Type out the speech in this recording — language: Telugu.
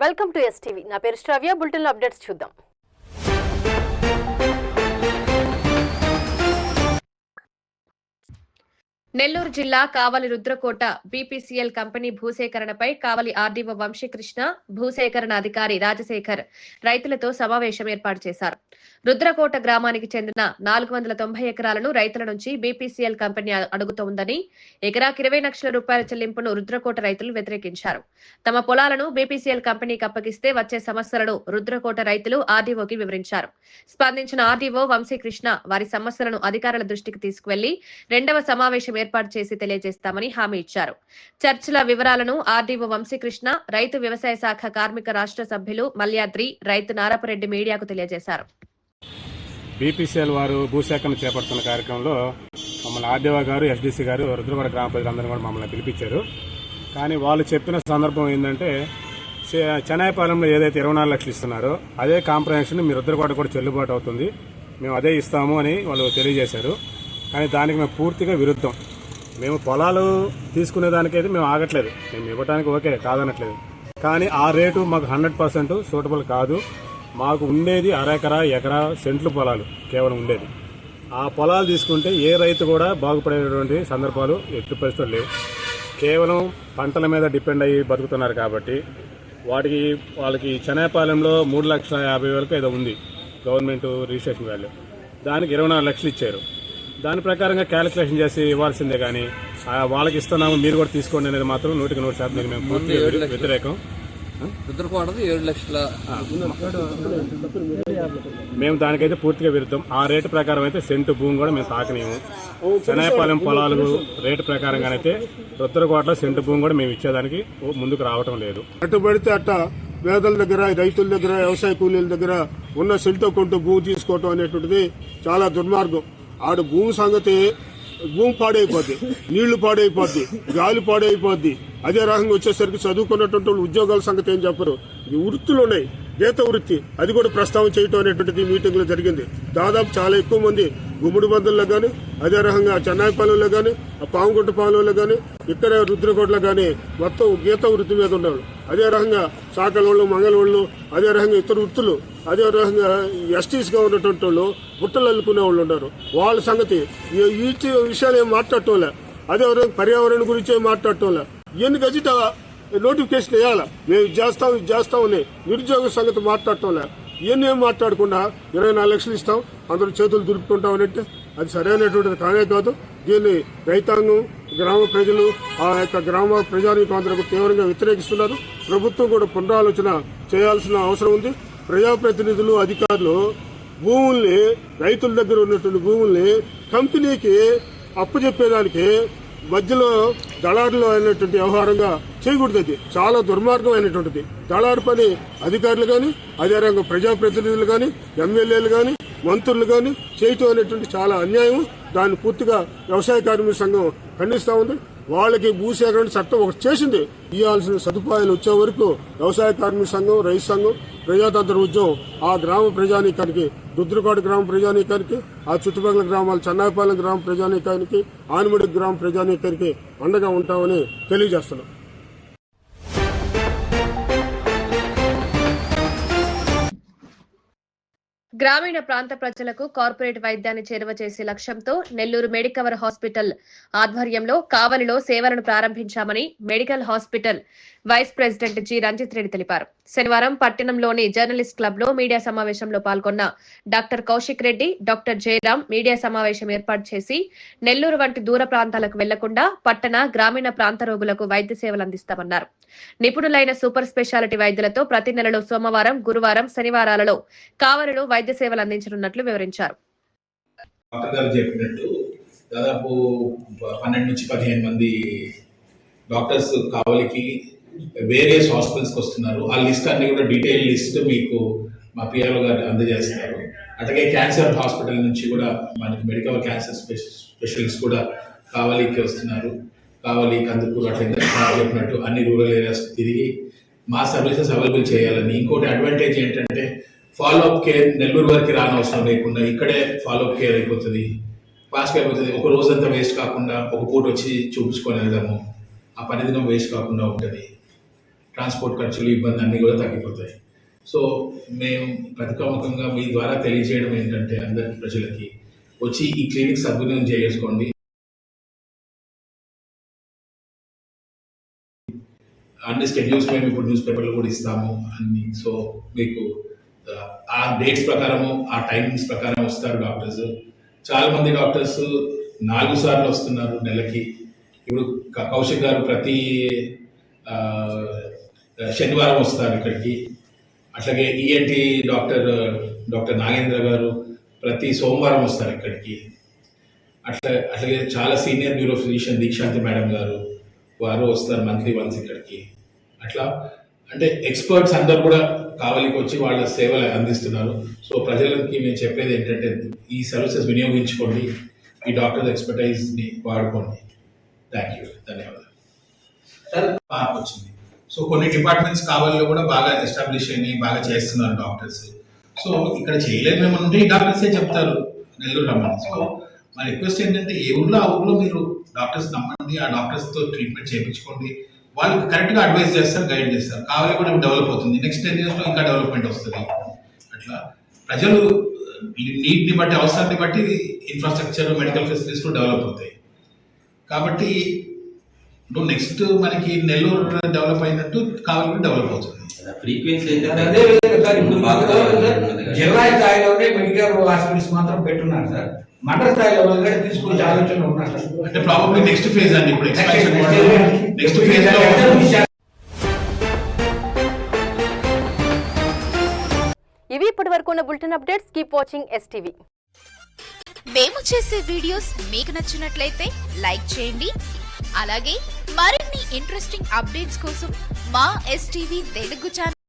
Welcome to STV. నా పేరు శ్రావ్య. బులెటిన్లో అప్డేట్స్ చూద్దాం. నెల్లూరు జిల్లా కావలి రుద్రకోట బీపీసీఎల్ కంపెనీ భూసేకరణపై కావలి ఆర్డీఓ వంశీకృష్ణ, భూసేకరణ అధికారి రాజశేఖర్ రైతులతో సమావేశం ఏర్పాటు చేశారు. రుద్రకోట గ్రామానికి చెందిన 490 ఎకరాలను రైతుల నుంచి బీపీసీఎల్ కంపెనీ అడుగుతోందని, ఎకరాకి 20 లక్షల రూపాయల చెల్లింపును రుద్రకోట రైతులు వ్యతిరేకించారు. తమ పొలాలను బీపీసీఎల్ కంపెనీకి అప్పగిస్తే వచ్చే సమస్యలను రుద్రకోట రైతులు ఆర్డీఓకి వివరించారు. స్పందించిన ఆర్డీఓ వంశీకృష్ణ వారి సమస్యలను అధికారుల దృష్టికి తీసుకువెళ్లి రెండవ సమావేశం ఏర్పాటు చేసి తెలియజేస్తామని హామీ ఇచ్చారు. చర్చల వివరాలను ఆర్డీఓ వంశీకృష్ణ, రైతు వ్యవసాయ శాఖ కార్మిక రాష్ట్ర సభ్యులు మల్యాద్రి, రైతు నారపరెడ్డి మీడియాకు తెలియజేశారు. బీపీసీఎల్ వారు భూసేకరణ చేపడుతున్న కార్యక్రమంలో మమ్మల్ని ఆర్డీఓ గారు, ఎస్డీసీ గారు, రుద్రకోట గ్రామ ప్రజలందరూ కూడా మమ్మల్ని పిలిపించారు. కానీ వాళ్ళు చెప్పిన సందర్భం ఏంటంటే, చెనాయిపాలెంలో ఏదైతే 24 లక్షలు ఇస్తున్నారో అదే కాంప్రహెన్షన్ మీ రుద్రకోట కూడా చెల్లుబాటు అవుతుంది, మేము అదే ఇస్తాము అని వాళ్ళు తెలియజేశారు. కానీ దానికి మేము పూర్తిగా విరుద్ధం. మేము పొలాలు తీసుకునే దానికైతే మేము ఆగట్లేదు, మేము ఇవ్వడానికి ఓకే కాదనట్లేదు. కానీ ఆ రేటు మాకు 100% సూటబుల్ కాదు. మాకు ఉండేది అరెకరా, ఎకరా సెంట్లు పొలాలు కేవలం ఉండేది. ఆ పొలాలు తీసుకుంటే ఏ రైతు కూడా బాగుపడేటువంటి సందర్భాలు ఎట్టి పరిస్థితులు లేవు. కేవలం పంటల మీద డిపెండ్ అయ్యి బతుకుతున్నారు. కాబట్టి వాళ్ళకి చెనాయిపాలెంలో 3,50,000 ఏదో ఉంది గవర్నమెంట్ రిజిస్ట్రేషన్ వాల్యూ. దానికి 24 లక్షలు ఇచ్చారు. దాని ప్రకారంగా క్యాలిక్యులేషన్ చేసి ఇవ్వాల్సిందే. కానీ వాళ్ళకి ఇస్తున్నాము మీరు కూడా తీసుకోండి అనేది మాత్రం 100% మేము పూర్తిగా వ్యతిరేకం. మేము దానికైతే పూర్తిగా విరుద్ధం. ఆ రేటు ప్రకారం అయితే సెంటు భూమి కూడా మేము తాకనేము. చెనాయిపాలెం పొలాలు రేటు ప్రకారంగానైతే రుద్రకోటలో సెంటు భూమి కూడా మేము ఇచ్చేదానికి ముందుకు రావటం లేదు. అట్టుబడితే అట్ట పేదల దగ్గర, రైతుల దగ్గర, వ్యవసాయ కూలీల దగ్గర ఉన్న సెంటు కొంటూ భూమి తీసుకోవటం అనేటువంటిది చాలా దుర్మార్గం. ఆడ భూమి పాడైపోద్ది, నీళ్లు పాడైపోద్ది, గాలి పాడైపోద్ది. అదే రకంగా వచ్చేసరికి చదువుకున్నటువంటి ఉద్యోగాల సంగతి ఏం చెప్పరు. ఈ వృత్తులు ఉన్నాయి, గీత వృత్తి, అది కూడా ప్రస్తావన చేయటం అనేటువంటిది మీటింగ్ లో జరిగింది. దాదాపు చాలా ఎక్కువ మంది గుమ్మడి బందుల్లో కానీ, అదే రకంగా చెన్నాయిపాలెంలో కానీ, పాముగుంట పాలెంలో కానీ, ఇక్కడ రుద్రకోటలో కానీ మొత్తం గీత వృత్తి మీద ఉన్నారు. అదే రకంగా చాకలోళ్ళు, మంగళోళ్ళు, అదే రకంగా ఇతర వృత్తులు, అదే రకంగా ఎస్టీస్గా ఉన్నటువంటి వాళ్ళు, బుట్టలు అల్లుకునే వాళ్ళు ఉన్నారు. వాళ్ళ సంగతి ఈ విషయాలు ఏం మాట్లాడటంలే. అదే పర్యావరణం గురించి మాట్లాడటంలే. ఎన్ని గజిట నోటిఫికేషన్ వేయాలా, మేము ఇది చేస్తామని నిరుద్యోగ సంగతి మాట్లాడటంలే. ఇవన్నీ ఏం మాట్లాడకుండా 24 లక్షలు ఇస్తాం, అందరూ చేతులు దులుపుకుంటామనంటే అది సరైనటువంటిది కానే కాదు. దీన్ని రైతాంగం, గ్రామ ప్రజలు, ఆ యొక్క గ్రామ ప్రజానీకం అందరూ తీవ్రంగా వ్యతిరేకిస్తున్నారు. ప్రభుత్వం కూడా పునరాలోచన చేయాల్సిన అవసరం ఉంది. ప్రజాప్రతినిధులు, అధికారులు భూముల్ని, రైతుల దగ్గర ఉన్నటువంటి భూముల్ని కంపెనీకి అప్పచెప్పేదానికి మధ్యలో దళారులు అయినటువంటి వ్యవహారంగా చేయకూడదు. అది చాలా దుర్మార్గమైనటువంటిది. దళారు పని అధికారులు కానీ, అదే రంగం ప్రజాప్రతినిధులు కానీ, ఎమ్మెల్యేలు కానీ, మంత్రులు కానీ చేయటం అనేటువంటి చాలా అన్యాయం. దాన్ని పూర్తిగా వ్యవసాయ కార్మిక సంఘం ఖండిస్తూ ఉంది. వాళ్ళకి భూసేకరణ చట్టం ఒకటి చేసింది. ఇవ్వాల్సిన సదుపాయాలు వచ్చే వరకు వ్యవసాయ కార్మిక సంఘం, రైతు సంఘం, ప్రజాతంత్ర ఉద్యమం ఆ గ్రామ ప్రజానీకానికి, రుద్రకోట గ్రామ ప్రజానీకానికి, ఆ చుట్టుపక్కల గ్రామాల చెన్నాయిపాలెం గ్రామ ప్రజానీకానికి, ఆనిమడి గ్రామ ప్రజానీకానికి అండగా ఉంటామని తెలియజేస్తున్నాం. గ్రామీణ ప్రాంత ప్రజలకు కార్పొరేట్ వైద్యాన్ని చేరువ చేసే లక్ష్యంతో నెల్లూరు మెడికవర్ హాస్పిటల్ ఆధ్వర్యంలో కావలిలో సేవలను ప్రారంభించామని medical hospital vice president G Ranjith Reddy తెలిపారు. శనివారం పట్టణంలోని జర్నలిస్ట్ క్లబ్ లో మీడియా సమావేశంలో పాల్గొన్న doctor Kaushik Reddy, doctor Jayaram media సమావేశం ఏర్పాటు చేసి నెల్లూరు వంటి దూర ప్రాంతాలకు వెళ్లకుండా పట్టణ, గ్రామీణ ప్రాంత రోగులకు వైద్య సేవలు అందిస్తామన్నారు. నిపుణులైన సూపర్ స్పెషాలిటీ వైద్యులతో ప్రతి నెలలో సోమవారం, గురువారం, శనివారాలలో కావలిలో వైద్య సేవలు అందించనున్నట్లు వివరించారు. దాదాపు 12 నుంచి 15 మంది డాక్టర్స్ కావలికి వేరియస్ హాస్పిటల్స్కి వస్తున్నారు. ఆ లిస్ట్ అన్ని కూడా డీటెయిల్ లిస్ట్ మీకు మా పిఆర్ఓ గారు అందజేస్తున్నారు. అట్లాగే క్యాన్సర్ హాస్పిటల్ నుంచి కూడా మనకి మెడికల్ క్యాన్సర్ స్పెషలిస్ట్ కూడా కావలికి వస్తున్నారు. కావలి, కందుకూరు అట్లా చెప్పినట్టు అన్ని రూరల్ ఏరియాస్ తిరిగి మా సర్వీసెస్ అవైలబుల్ చేయాలని. ఇంకోటి అడ్వాంటేజ్ ఏంటంటే ఫాలోఅప్ కేర్ నెల్లూరు వరకు రానవసరం లేకుండా ఇక్కడే ఫాలోఅప్ కేర్ అయిపోతుంది, ఫాస్ట్గా అయిపోతుంది. ఒక రోజంతా వేస్ట్ కాకుండా ఒక పూట వచ్చి చూపించుకొని వెళ్దాము, ఆ పని దినం వేస్ట్ కాకుండా ఉంటుంది. ట్రాన్స్పోర్ట్ ఖర్చులు ఇబ్బంది అన్నీ కూడా తగ్గిపోతాయి. సో మేము ప్రతికాముఖంగా మీ ద్వారా తెలియజేయడం ఏంటంటే అందరికీ ప్రజలకి వచ్చి ఈ క్లినిక్ సద్వినియోగం చేసుకోండి. అన్ని షెడ్యూల్స్ మేము ఇప్పుడు న్యూస్ పేపర్లు కూడా ఇస్తాము అన్ని. సో మీకు ఆ డేట్స్ ప్రకారము ఆ టైమింగ్స్ ప్రకారం వస్తారు డాక్టర్స్. చాలా మంది డాక్టర్స్ 4 సార్లు వస్తున్నారు నెలకి. ఇప్పుడు కౌశిక్ గారు ప్రతి శనివారం వస్తారు ఇక్కడికి. అట్లాగే ఈఎన్టీ డాక్టర్ నాగేంద్ర గారు ప్రతి సోమవారం వస్తారు ఇక్కడికి. అట్లాగే చాలా సీనియర్ న్యూరో ఫిజిషియన్ దీక్షాంతి మేడం గారు వారు వస్తారు మంత్లీ వన్స్ ఇక్కడికి. అట్లా అంటే ఎక్స్పర్ట్స్ అందరు కూడా కావలికి వచ్చి వాళ్ళ సేవలు అందిస్తున్నారు. సో ప్రజలకి మేము చెప్పేది ఏంటంటే ఈ సర్వీసెస్ వినియోగించుకోండి, ఈ డాక్టర్ ఎక్స్పర్టైజ్ని వాడుకోండి. ధన్యవాదాలు. మార్పు వచ్చింది. సో కొన్ని డిపార్ట్మెంట్స్ కావాలిలో కూడా బాగా ఎస్టాబ్లిష్ అయినాయి, బాగా చేస్తున్నారు డాక్టర్స్. సో ఇక్కడ చేయలేదు మేము ఉంటే ఈ డాక్టర్సే చెప్తారు నెల్లూరు రమ్మని. సో మా రిక్వెస్ట్ ఏంటంటే ఏ ఊర్లో ఆ ఊర్లో మీరు డాక్టర్స్ నమ్మండి, ఆ డాక్టర్స్తో ట్రీట్మెంట్ చేయించుకోండి. వాళ్ళు కరెక్ట్గా అడ్వైస్ చేస్తారు, గైడ్ చేస్తారు. కావాలి కూడా డెవలప్ అవుతుంది. నెక్స్ట్ 10 yearsలో ఇంకా డెవలప్మెంట్ వస్తుంది. అట్లా ప్రజలు నీడ్ని బట్టి, అవసరాన్ని బట్టి ఇన్ఫ్రాస్ట్రక్చర్, మెడికల్ ఫెసిలిటీస్ డెవలప్ అవుతాయి. కాబట్టి ఇప్పుడు నెక్స్ట్ మనకి నెల్లూరు డెవలప్ అయినట్టు కావాలి కూడా డెవలప్ అవుతుంది. ఫ్రీక్వెన్సీ అయితే అదే విధంగా సార్ ఇప్పుడు జిల్లా స్థాయిలోనే మెడికల్ హాస్పిటల్స్ మాత్రం పెట్టున్నారు సార్. మండల స్థాయిలో కూడా తీసుకొచ్చే ఆలోచన ఉన్నారు సార్. అంటే ప్రాబబ్లీ నెక్స్ట్ ఫేజ్ అండి. ఇప్పుడు ఎక్స్పాన్షన్ నెక్స్ట్ ఫేజ్ లో. ఇవి ఇప్పటి వరకు ఉన్న bulletin updates. Keep watching STV. మేము చేసే వీడియోస్ మీకు నచ్చినట్లయితే లైక్ చేయండి. అలాగే మరిన్ని ఇంట్రెస్టింగ్ అప్డేట్స్ కోసం మా STV తెలుగు ఛానల్